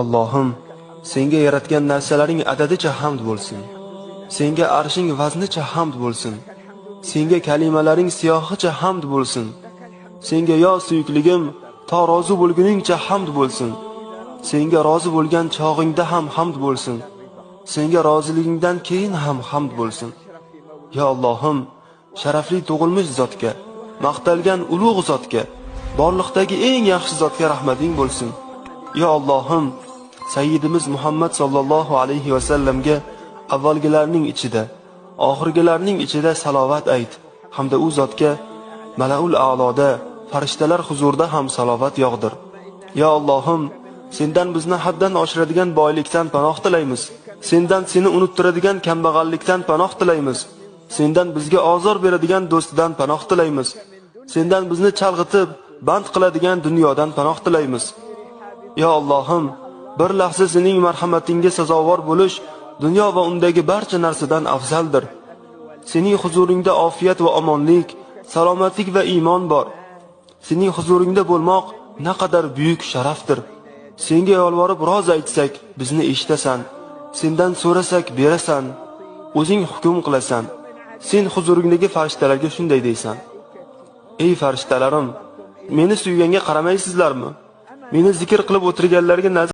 Allohim, senga yaratgan narsalaring adadicha hamd bo'lsin. Senga arshing vaznicha hamd bo'lsin. Senga kalimalaring siyohicha hamd bo'lsin. Senga yo suyukligim, to rozi bo'lguningcha hamd bo'lsin. Senga rozi bo'lgan chog'ingda ham hamd bo'lsin. Senga roziligingdan keyin ham hamd bo'lsin. Ya Allohim, sharafli tug'ilmish zotga, maqtalgan ulug' zotga, borliqdagi eng yaxshi zotga rahmating bo'lsin. Ya Allohim, Sayyidimiz Muhammad sallallohu alayhi va sallamga avvalgilarning ichida, oxirgilarning ichida salovat ayt, hamda u zotga Malaul a'loda, farishtalar huzurida ham salovat yog'dir. Ya Allohim, sendan bizni haddan oshiradigan boylikdan panoh tilaymiz. Sendan seni unuttiradigan kambag'allikdan panoh tilaymiz. Sendan bizga ozor beradigan do'stdan panoh tilaymiz. Sendan bizni chalg'itib, band qiladigan dunyodan panoh tilaymiz. Ya Allohim, bir lahza sening marhamatingga sazovor bo'lish dunyo va undagi barcha narsadan afzaldir. Sening huzuringda ofiyat va omonlik, salomatlik va iymon bor. Sening huzuringda bo'lmoq naqadar buyuk sharafdir. Senga yolvorib roz aytsak, bizni eshitasan. Sendan so'rasak berasan. O'zing hukm qilasan. Sen huzuringdagi farishtalarga shunday deysan: Ey farishtalarim, meni suyganga qaramaysizlarmi? Meni zikr qilib o'tirganlarga